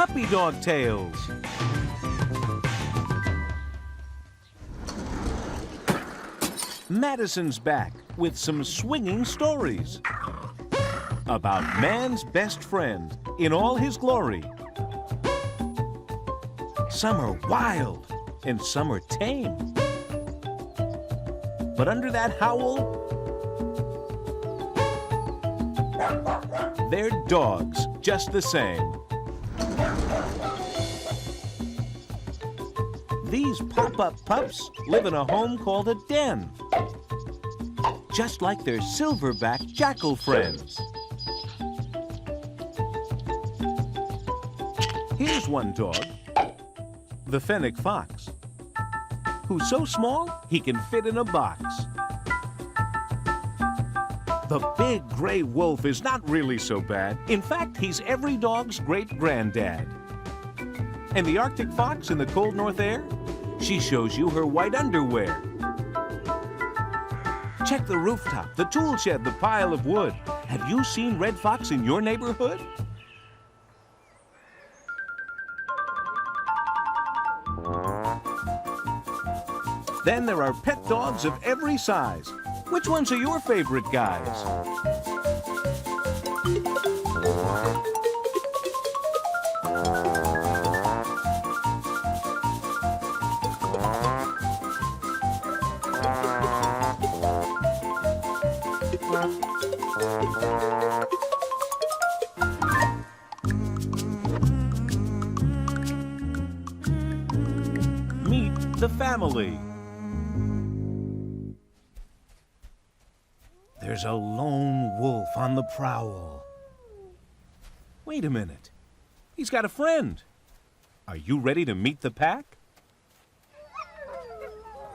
puppy dog tales. Madison's back with some swinging stories about man's best friend in all his glory. Some are wild and some are tame. But under that howl, they're dogs just the same. These pop-up pups live in a home called a den, just like their silverback jackal friends. Here's one dog, the fennec fox, who's so small he can fit in a box. The big gray wolf is not really so bad. In fact, he's every dog's great-granddad. And the Arctic fox in the cold North air, she shows you her white underwear. Check the rooftop, the tool shed, the pile of wood. Have you seen red fox in your neighborhood? Then there are pet dogs of every size. Which ones are your favorite guys? Meet the family. There's a lone wolf on the prowl. Wait a minute. He's got a friend. Are you ready to meet the pack?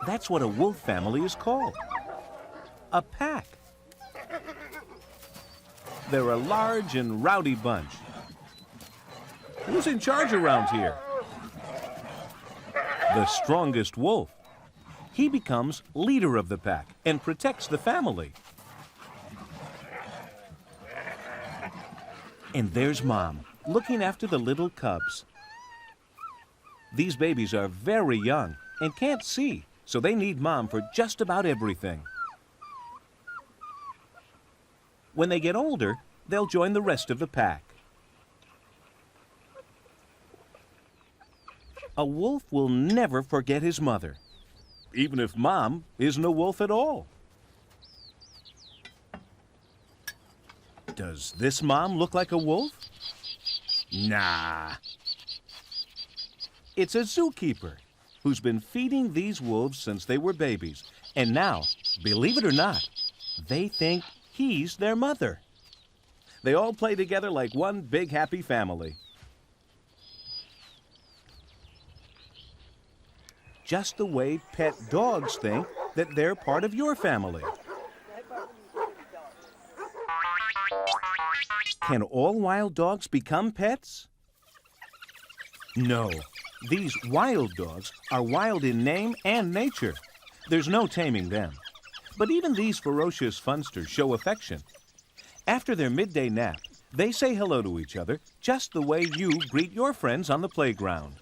That's what a wolf family is called. A pack. They're a large and rowdy bunch. Who's in charge around here? The strongest wolf. He becomes leader of the pack and protects the family. And there's Mom, looking after the little cubs. These babies are very young and can't see, so they need Mom for just about everything. When they get older, they'll join the rest of the pack. A wolf will never forget his mother, even if Mom isn't a wolf at all. Does this mom look like a wolf? Nah. It's a zookeeper who's been feeding these wolves since they were babies. And now, believe it or not, they think he's their mother. They all play together like one big happy family. Just the way pet dogs think that they're part of your family. Can all wild dogs become pets? No. These wild dogs are wild in name and nature. There's no taming them. But even these ferocious funsters show affection. After their midday nap, they say hello to each other just the way you greet your friends on the playground.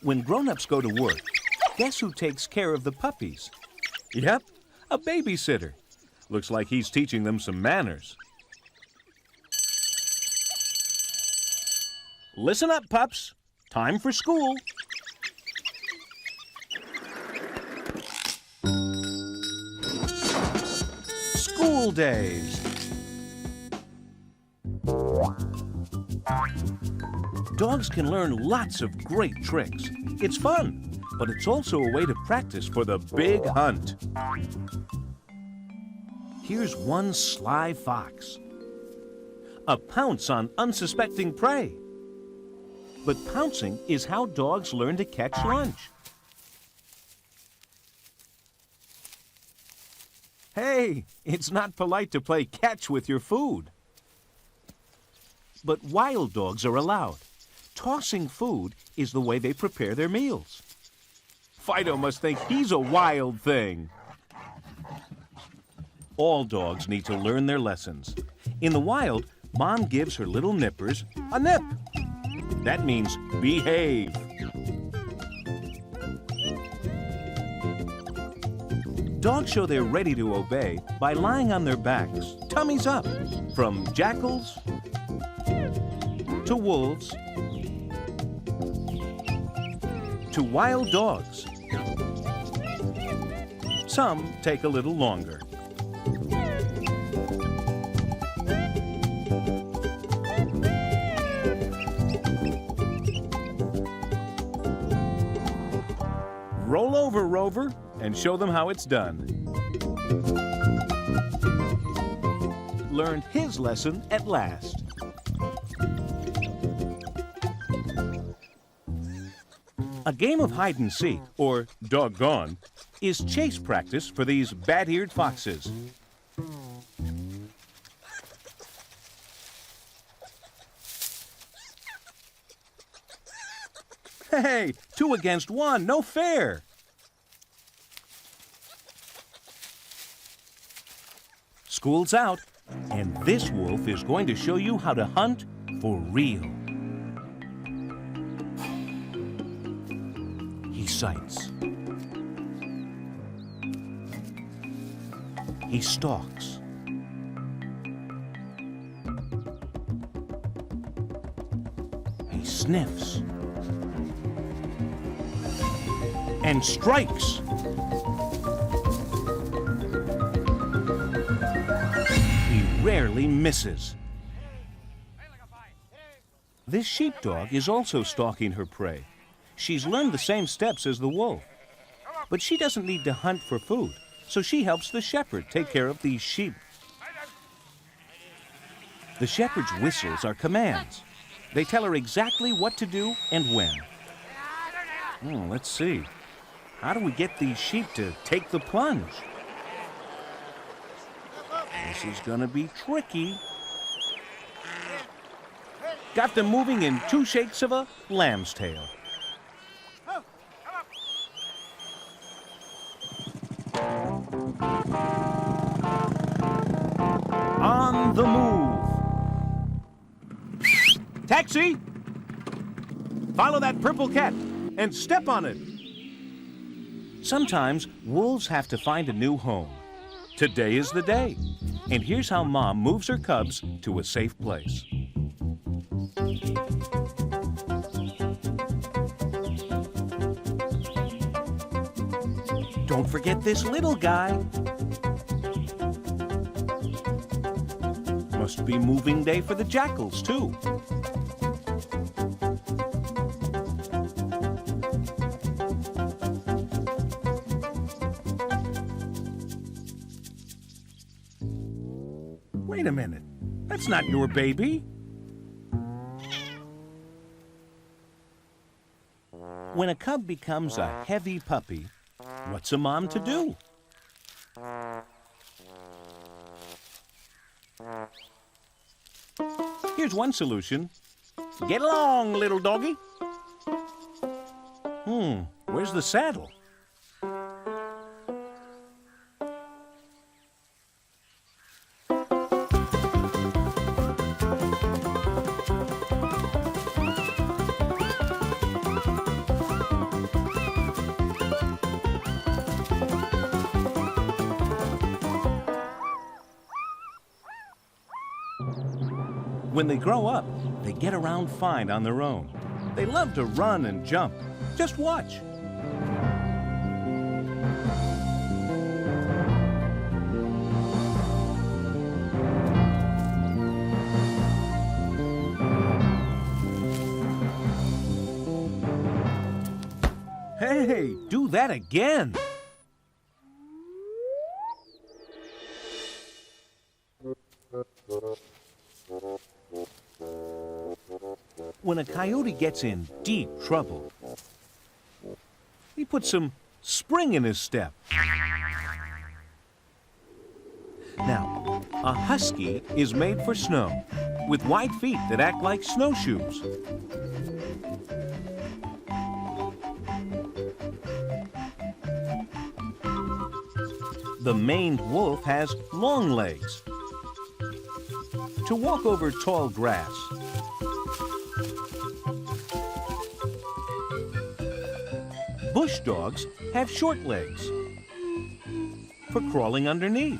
When grown-ups go to work, guess who takes care of the puppies? Yep, a babysitter. Looks like he's teaching them some manners. Listen up, pups. Time for school. School days. Dogs can learn lots of great tricks. It's fun, but it's also a way to practice for the big hunt. Here's one sly fox. A pounce on unsuspecting prey. But pouncing is how dogs learn to catch lunch. Hey, it's not polite to play catch with your food. But wild dogs are allowed. Tossing food is the way they prepare their meals. Fido must think he's a wild thing. All dogs need to learn their lessons. In the wild, Mom gives her little nippers a nip. That means behave. Dogs show they're ready to obey by lying on their backs, tummies up, from jackals to wolves to wild dogs. Some take a little longer. Roll over, Rover, and show them how it's done. Learned his lesson at last. A game of hide and seek, or doggone, is chase practice for these bat-eared foxes. Hey, 2 against 1, no fair. School's out, and this wolf is going to show you how to hunt for real. He sights. He stalks. He sniffs. And strikes. He rarely misses. This sheepdog is also stalking her prey. She's learned the same steps as the wolf. But she doesn't need to hunt for food, so she helps the shepherd take care of these sheep. The shepherd's whistles are commands. They tell her exactly what to do and when. Let's see. How do we get these sheep to take the plunge? This is gonna be tricky. Got them moving in 2 shakes of a lamb's tail. On the move. Taxi! Follow that purple cat and step on it. Sometimes wolves have to find a new home. Today is the day. And here's how Mom moves her cubs to a safe place. Don't forget this little guy. Must be moving day for the jackals, too. Wait a minute. That's not your baby. When a cub becomes a heavy puppy, what's a mom to do? Here's one solution. Get along, little doggy. Where's the saddle? When they grow up, they get around fine on their own. They love to run and jump. Just watch. Hey, do that again. When a coyote gets in deep trouble, he puts some spring in his step. Now, a husky is made for snow, with wide feet that act like snowshoes. The maned wolf has long legs to walk over tall grass. Bush dogs have short legs for crawling underneath.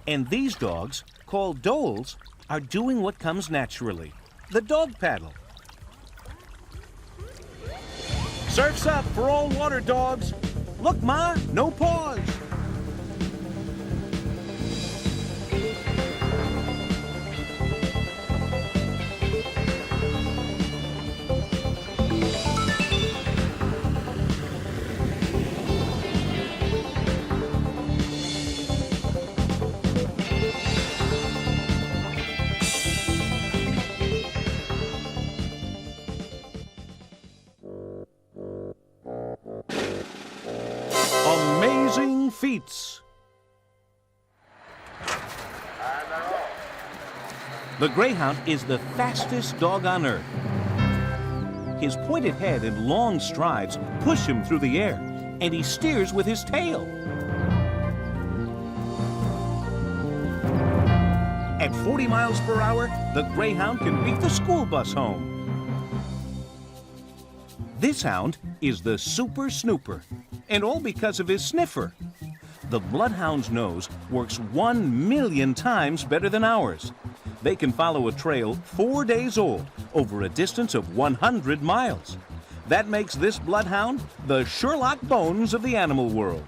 And these dogs, called dholes, are doing what comes naturally, the dog paddle. Surf's up for all water dogs. Look, Ma, no pause. Amazing feats. The greyhound is the fastest dog on earth. His pointed head and long strides push him through the air, and he steers with his tail. At 40 miles per hour, the greyhound can beat the school bus home. This hound is the Super Snooper, and all because of his sniffer. The bloodhound's nose works 1,000,000 times better than ours. They can follow a trail 4 days old over a distance of 100 miles. That makes this bloodhound the Sherlock Bones of the animal world.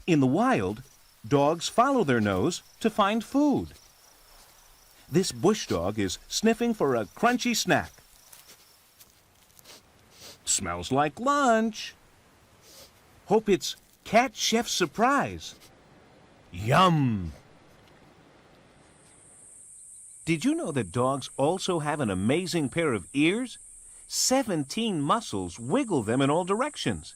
In the wild, dogs follow their nose to find food. This bush dog is sniffing for a crunchy snack. Smells like lunch. Hope it's Cat Chef's surprise. Yum! Did you know that dogs also have an amazing pair of ears? 17 muscles wiggle them in all directions.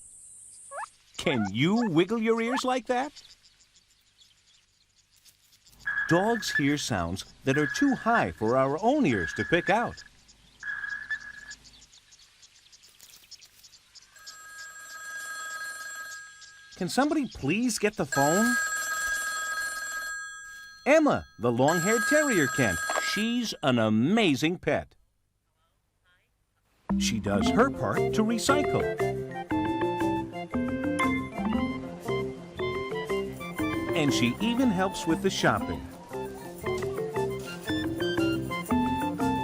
Can you wiggle your ears like that? Dogs hear sounds that are too high for our own ears to pick out. Can somebody please get the phone? Emma, the long-haired terrier, can. She's an amazing pet. She does her part to recycle. And she even helps with the shopping.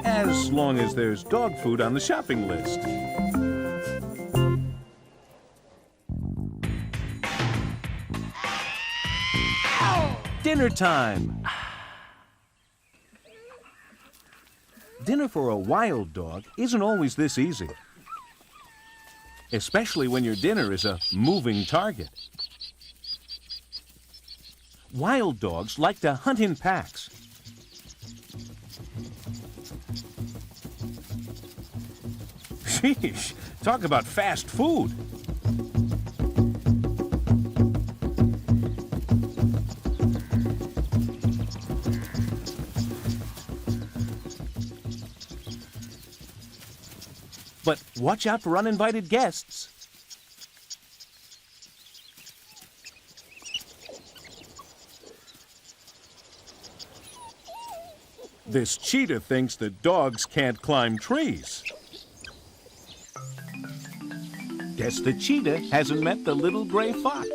As long as there's dog food on the shopping list. Dinner time. Dinner for a wild dog isn't always this easy, especially when your dinner is a moving target. Wild dogs like to hunt in packs. Sheesh, talk about fast food. But watch out for uninvited guests. This cheetah thinks that dogs can't climb trees. Guess the cheetah hasn't met the little gray fox.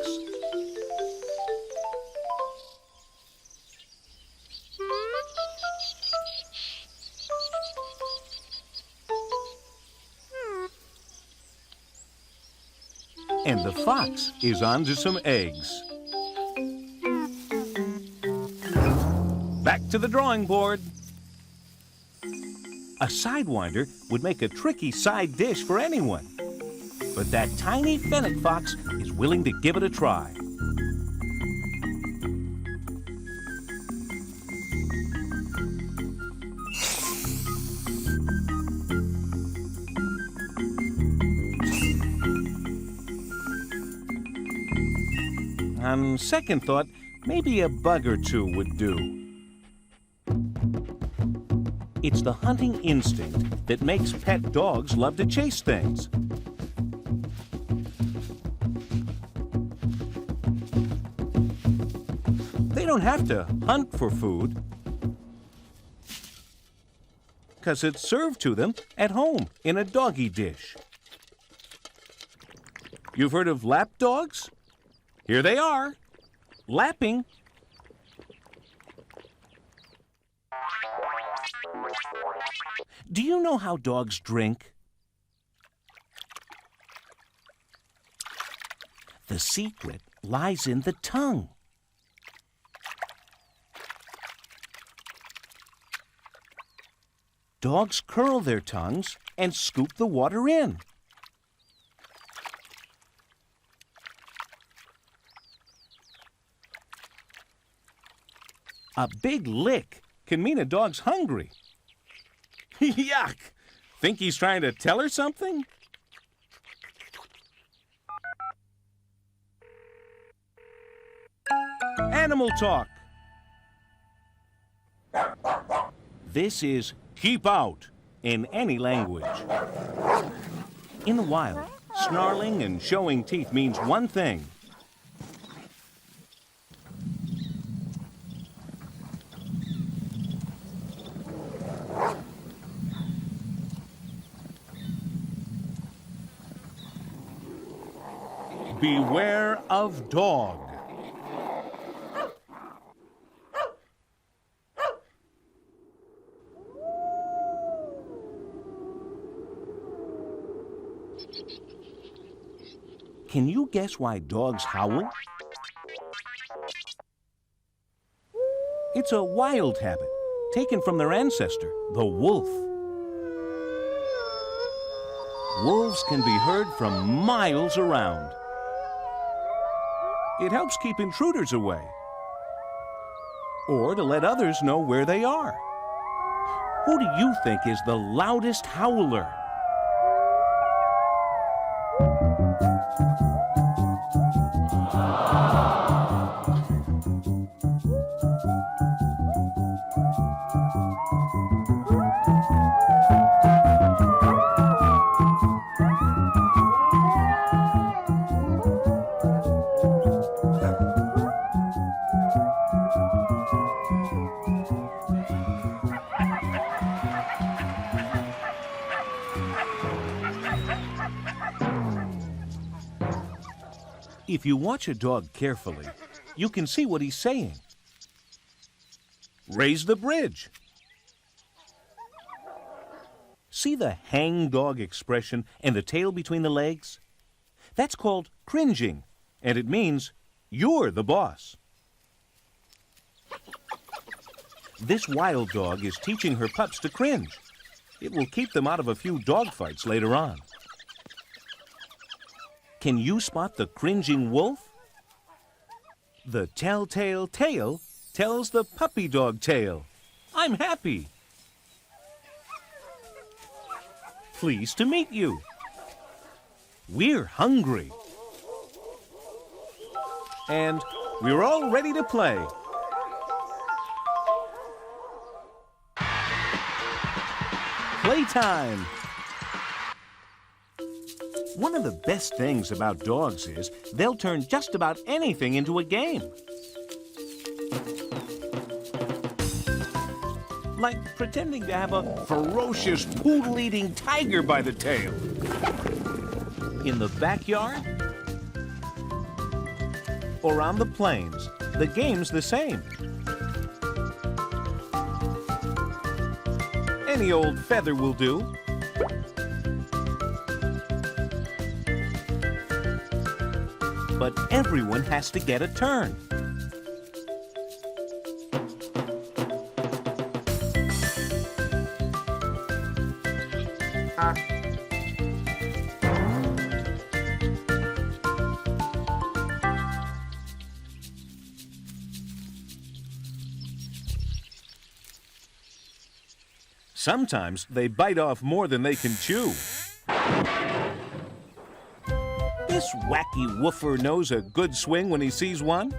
And the fox is on to some eggs. Back to the drawing board. A sidewinder would make a tricky side dish for anyone. But that tiny fennec fox is willing to give it a try. On second thought, maybe a bug or two would do. It's the hunting instinct that makes pet dogs love to chase things. don't have to hunt for food, because it's served to them at home in a doggy dish. You've heard of lap dogs? Here they are, lapping. Do you know how dogs drink? The secret lies in the tongue. Dogs curl their tongues and scoop the water in. A big lick can mean a dog's hungry. Yuck! Think he's trying to tell her something? Animal talk. This is keep out in any language. In the wild, snarling and showing teeth means one thing. Beware of dog. Can you guess why dogs howl? It's a wild habit, taken from their ancestor, the wolf. Wolves can be heard from miles around. It helps keep intruders away, or to let others know where they are. Who do you think is the loudest howler? If you watch a dog carefully, you can see what he's saying. Raise the bridge. See the hang dog expression and the tail between the legs? That's called cringing, and it means you're the boss. This wild dog is teaching her pups to cringe. It will keep them out of a few dog fights later on. Can you spot the cringing wolf? The telltale tail tells the puppy dog tale. I'm happy. Pleased to meet you. We're hungry. And we're all ready to play. Playtime. One of the best things about dogs is they'll turn just about anything into a game. Like pretending to have a ferocious poodle-eating tiger by the tail. In the backyard or on the plains, the game's the same. Any old feather will do. But everyone has to get a turn. Sometimes they bite off more than they can chew. This wacky woofer knows a good swing when he sees one.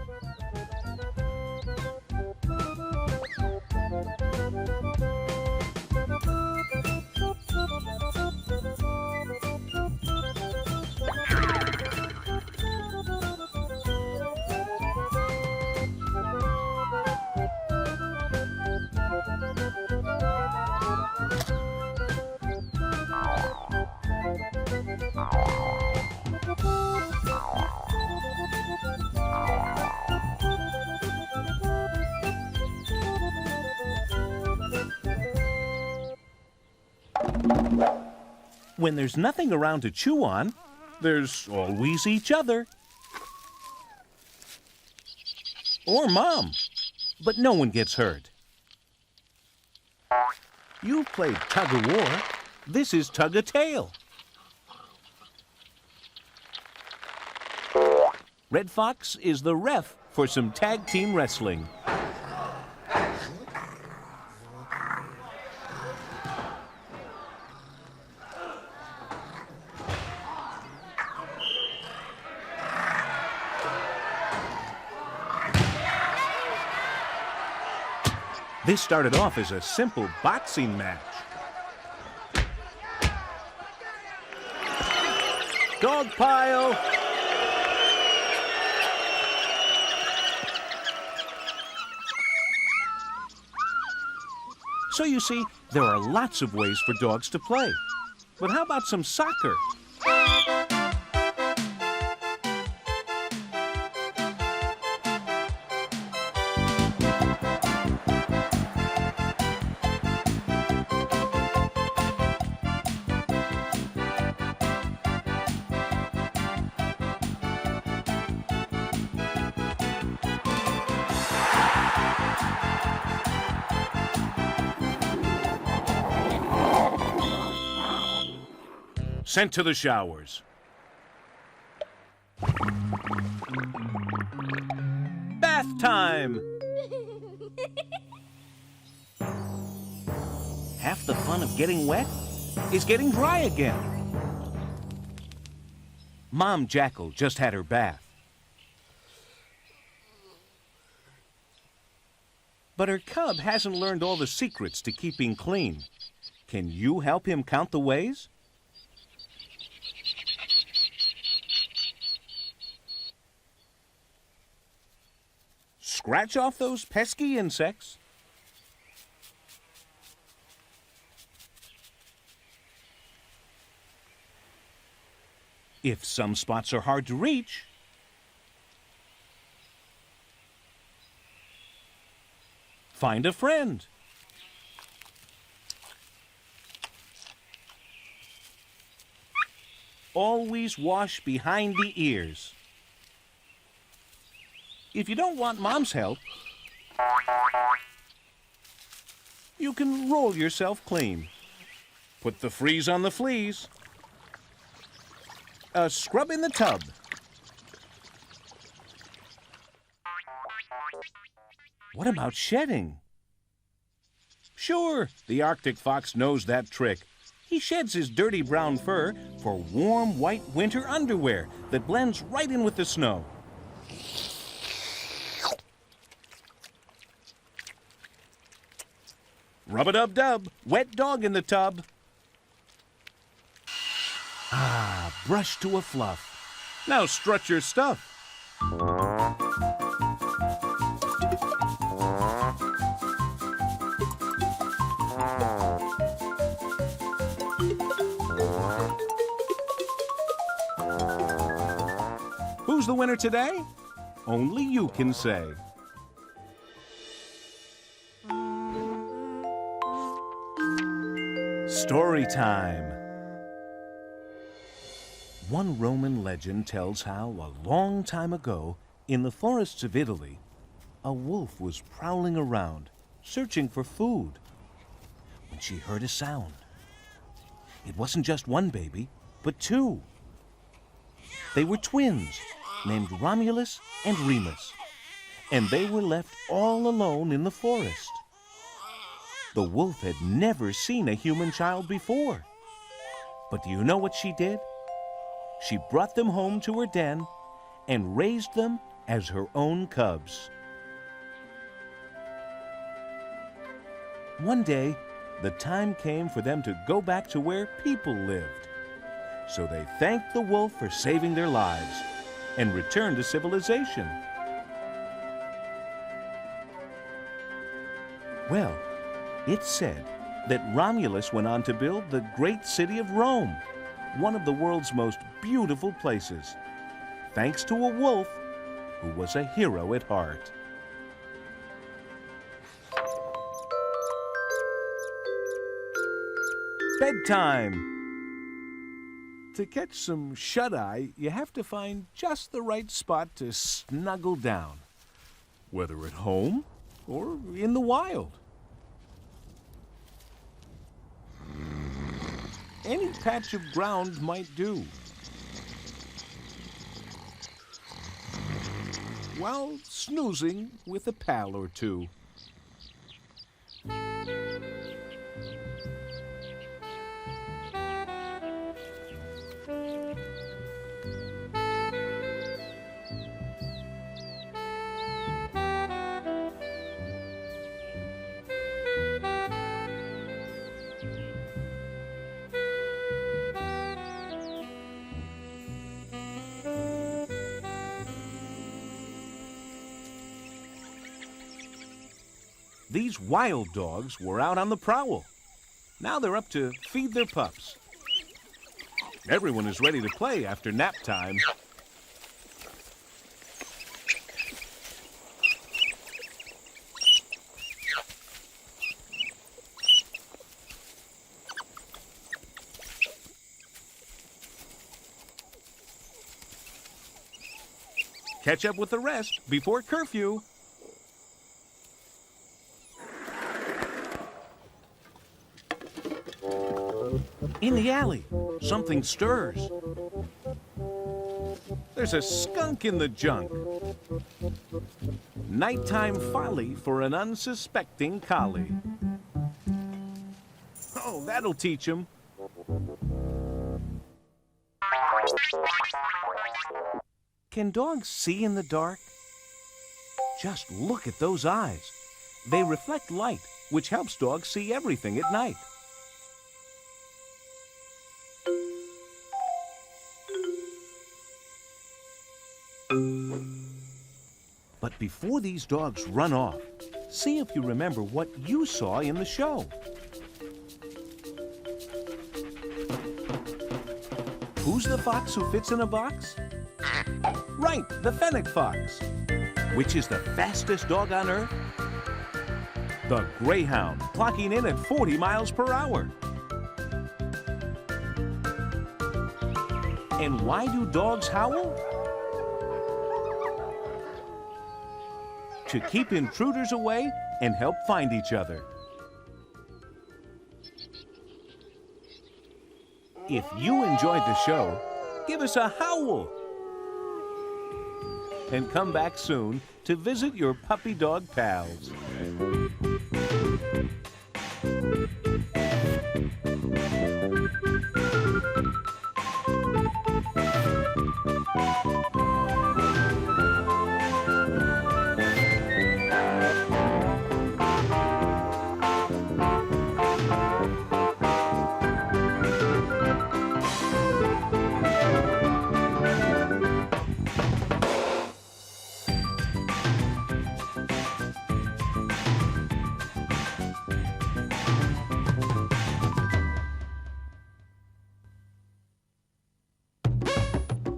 When there's nothing around to chew on, there's always each other. Or Mom. But no one gets hurt. You played tug-of-war. This is tug-of-tail. Red Fox is the ref for some tag team wrestling. This started off as a simple boxing match. Dog pile! So you see, there are lots of ways for dogs to play. But how about some soccer? Sent to the showers. Bath time! Half the fun of getting wet is getting dry again. Mom Jackal just had her bath. But her cub hasn't learned all the secrets to keeping clean. Can you help him count the ways? Scratch off those pesky insects. If some spots are hard to reach, find a friend. Always wash behind the ears. If you don't want Mom's help, you can roll yourself clean. Put the freeze on the fleas. Scrub in the tub. What about shedding? Sure, the Arctic fox knows that trick. He sheds his dirty brown fur for warm white winter underwear that blends right in with the snow. Rub-a-dub-dub, wet dog in the tub. Ah, brush to a fluff. Now strut your stuff. Who's the winner today? Only you can say. Story time. One Roman legend tells how, a long time ago, in the forests of Italy, a wolf was prowling around, searching for food, when she heard a sound. It wasn't just one baby, but two. They were twins, named Romulus and Remus, and they were left all alone in the forest. The wolf had never seen a human child before. But do you know what she did? She brought them home to her den and raised them as her own cubs. One day, the time came for them to go back to where people lived. So they thanked the wolf for saving their lives and returned to civilization. Well, it's said that Romulus went on to build the great city of Rome, one of the world's most beautiful places, thanks to a wolf who was a hero at heart. Bedtime! To catch some shut-eye, you have to find just the right spot to snuggle down, whether at home or in the wild. Any patch of ground might do. While snoozing with a pal or two. These wild dogs were out on the prowl. Now they're up to feed their pups. Everyone is ready to play after nap time. Catch up with the rest before curfew. In the alley, something stirs. There's a skunk in the junk. Nighttime folly for an unsuspecting collie. Oh, that'll teach him. Can dogs see in the dark? Just look at those eyes. They reflect light, which helps dogs see everything at night. But before these dogs run off, see if you remember what you saw in the show. Who's the fox who fits in a box? Right, the fennec fox. Which is the fastest dog on earth? The greyhound, clocking in at 40 miles per hour. And why do dogs howl? To keep intruders away and help find each other. If you enjoyed the show, give us a howl. And come back soon to visit your puppy dog pals.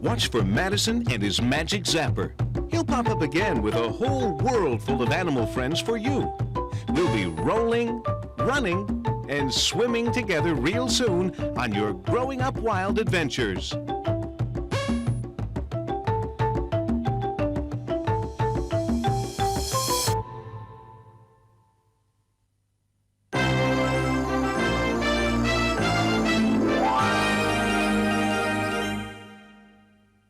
Watch for Madison and his magic zapper. He'll pop up again with a whole world full of animal friends for you. We'll be rolling, running, and swimming together real soon on your Growing Up Wild adventures.